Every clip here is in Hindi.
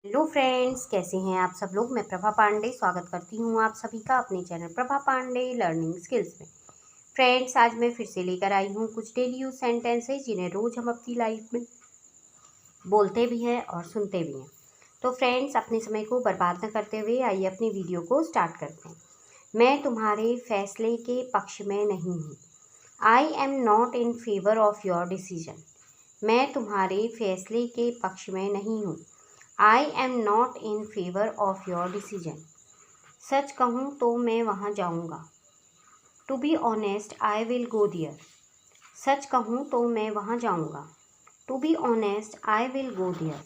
हेलो फ्रेंड्स, कैसे हैं आप सब लोग। मैं प्रभा पांडे स्वागत करती हूँ आप सभी का अपने channel Prabha Pandey learning skills में। फ्रेंड्स, आज मैं फिर से लेकर आई हूँ कुछ डेली यूज सेंटेंसेस जिन्हें रोज़ हम अपनी लाइफ में बोलते भी हैं और सुनते भी हैं। तो फ्रेंड्स, अपने समय को बर्बाद न करते हुए आइए अपनी वीडियो को स्टार्ट करते हैं। मैं तुम्हारे फैसले के पक्ष में नहीं हूँ। I am not in favour of your decision. मैं तुम्हारे फैसले के पक्ष में नहीं हूँ। I am not in favor of your decision. सच कहूँ तो मैं वहाँ जाऊँगा। To be honest, I will go there. सच कहूँ तो मैं वहाँ जाऊँगा। To be honest, I will go there.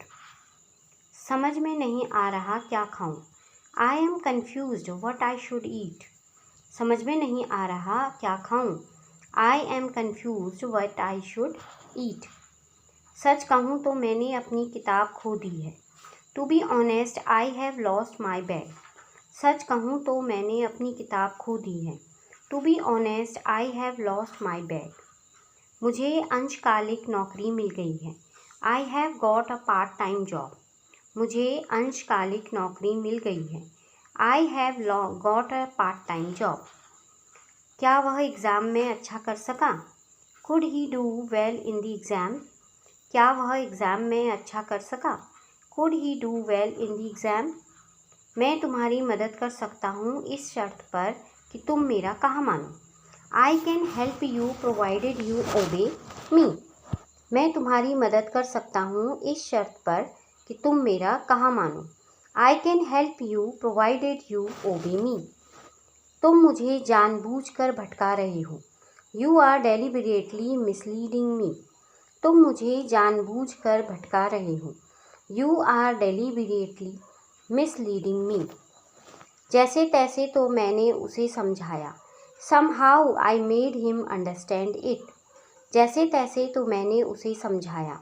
समझ में नहीं आ रहा क्या खाऊँ। I am confused what I should eat. समझ में नहीं आ रहा क्या खाऊँ। I am confused what I should eat. सच कहूँ तो मैंने अपनी किताब खो दी है। To be honest, I have lost my bag. सच कहूँ तो मैंने अपनी किताब खो दी है। To be honest, I have lost my bag. मुझे अंशकालिक नौकरी मिल गई है। I have got a part-time job. मुझे अंशकालिक नौकरी मिल गई है। I have got a part-time job. क्या वह एग्ज़ाम में अच्छा कर सका? Could he do well in the exam? क्या वह एग्ज़ाम में अच्छा कर सका? Could he do well in the exam? मैं तुम्हारी मदद कर सकता हूँ इस शर्त पर कि तुम मेरा कहा मानो। I can help you provided you obey me. मैं तुम्हारी मदद कर सकता हूँ इस शर्त पर कि तुम मेरा कहा मानो। I can help you provided you obey me. तुम मुझे जानबूझकर भटका रहे हो। You are deliberately misleading me. तुम मुझे जानबूझकर भटका रहे हो। You are deliberately misleading me. जैसे तैसे तो मैंने उसे समझाया। Somehow I made him understand it. जैसे तैसे तो मैंने उसे समझाया।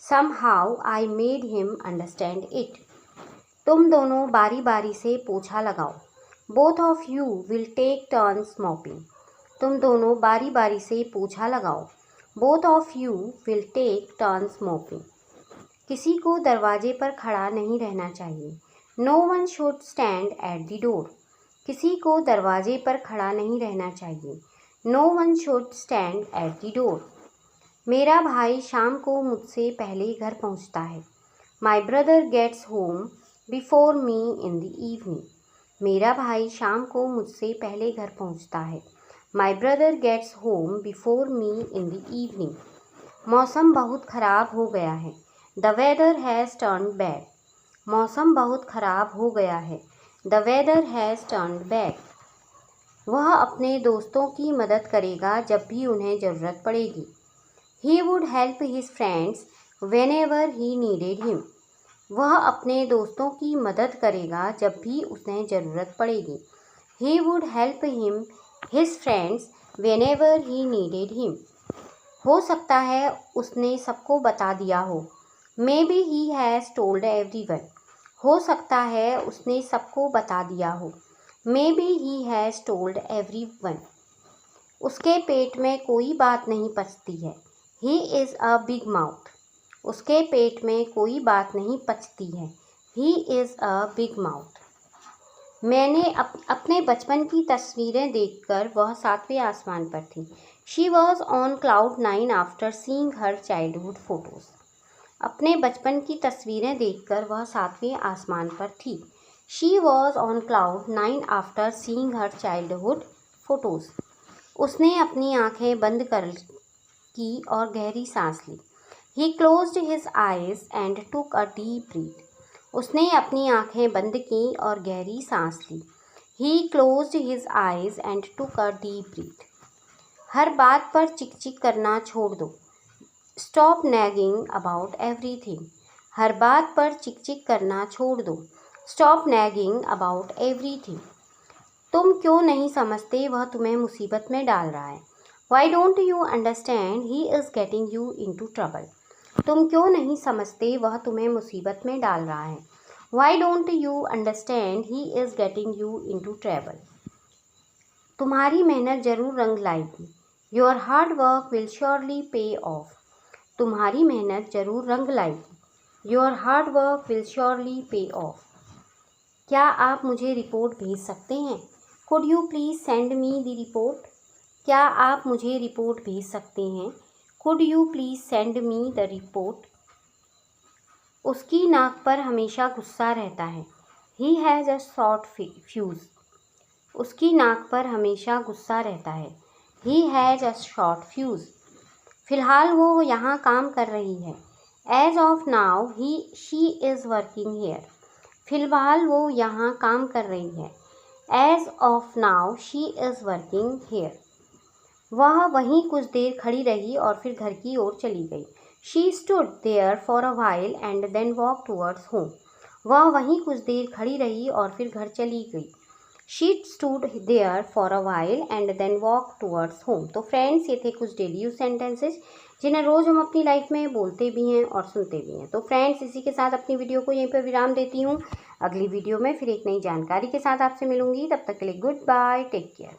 Somehow I made him understand it. तुम दोनों बारी बारी से पोछा लगाओ। Both of you will take turns mopping. तुम दोनों बारी बारी से पोछा लगाओ। Both of you will take turns mopping. किसी को दरवाजे पर खड़ा नहीं रहना चाहिए। No one should stand at the door. किसी को दरवाजे पर खड़ा नहीं रहना चाहिए। No one should stand at the door. मेरा भाई शाम को मुझसे पहले घर पहुंचता है। My brother gets home before me in the evening. मेरा भाई शाम को मुझसे पहले घर पहुंचता है। My brother gets home before me in the evening. मौसम बहुत ख़राब हो गया है। The weather has turned bad. मौसम बहुत ख़राब हो गया है। The weather has turned bad. वह अपने दोस्तों की मदद करेगा जब भी उन्हें ज़रूरत पड़ेगी। He would help his friends whenever he needed him. वह अपने दोस्तों की मदद करेगा जब भी उन्हें ज़रूरत पड़ेगी। He would help his friends whenever he needed him. हो सकता है उसने सबको बता दिया हो। Maybe he has told everyone. हो सकता है उसने सबको बता दिया हो। Maybe he has told everyone. उसके पेट में कोई बात नहीं पचती है। He is a big mouth. उसके पेट में कोई बात नहीं पचती है। He is a big mouth. मैंने अपने बचपन की तस्वीरें देखकर वह 7वें आसमान पर थी। She was on cloud 9 after seeing her childhood photos. अपने बचपन की तस्वीरें देखकर वह 7वें आसमान पर थी। She was on cloud 9 after seeing her childhood photos. उसने अपनी आंखें बंद कर की और गहरी सांस ली। He closed his eyes and took a deep breath. उसने अपनी आंखें बंद की और गहरी सांस ली। He closed his eyes and took a deep breath. हर बात पर चिक-चिक करना छोड़ दो। Stop nagging about everything. हर बात पर चिक-चिक करना छोड़ दो। Stop nagging about everything. तुम क्यों नहीं समझते वह तुम्हें मुसीबत में डाल रहा है। Why don't you understand he is getting you into trouble. तुम क्यों नहीं समझते वह तुम्हें मुसीबत में डाल रहा है। Why don't you understand he is getting you into trouble. तुम्हारी मेहनत जरूर रंग लाएगी। Your hard work will surely pay off. तुम्हारी मेहनत जरूर रंग लाएगी। Your hard work will surely पे ऑफ। क्या आप मुझे रिपोर्ट भेज सकते हैं? Could you please send me the report. क्या आप मुझे रिपोर्ट भेज सकते हैं? Could you please send me the report. उसकी नाक पर हमेशा गुस्सा रहता है। He has a short fuse. उसकी नाक पर हमेशा गुस्सा रहता है। He has a short fuse. फ़िलहाल वो यहाँ काम कर रही है। As of now she is working here. फ़िलहाल वो यहाँ काम कर रही है। As of now she is working here. वह वहीं कुछ देर खड़ी रही और फिर घर की ओर चली गई। She stood there for a while and then walk towards home. वह वहीं कुछ देर खड़ी रही और फिर घर चली गई। She stood there for a while and then walk towards home. तो फ्रेंड्स, ये थे कुछ डेली यूज सेंटेंसेस जिन्हें रोज़ हम अपनी लाइफ में बोलते भी हैं और सुनते भी हैं। तो फ्रेंड्स, इसी के साथ अपनी वीडियो को यहीं पर विराम देती हूँ। अगली वीडियो में फिर एक नई जानकारी के साथ आपसे मिलूंगी। तब तक के लिए गुड बाय, टेक केयर।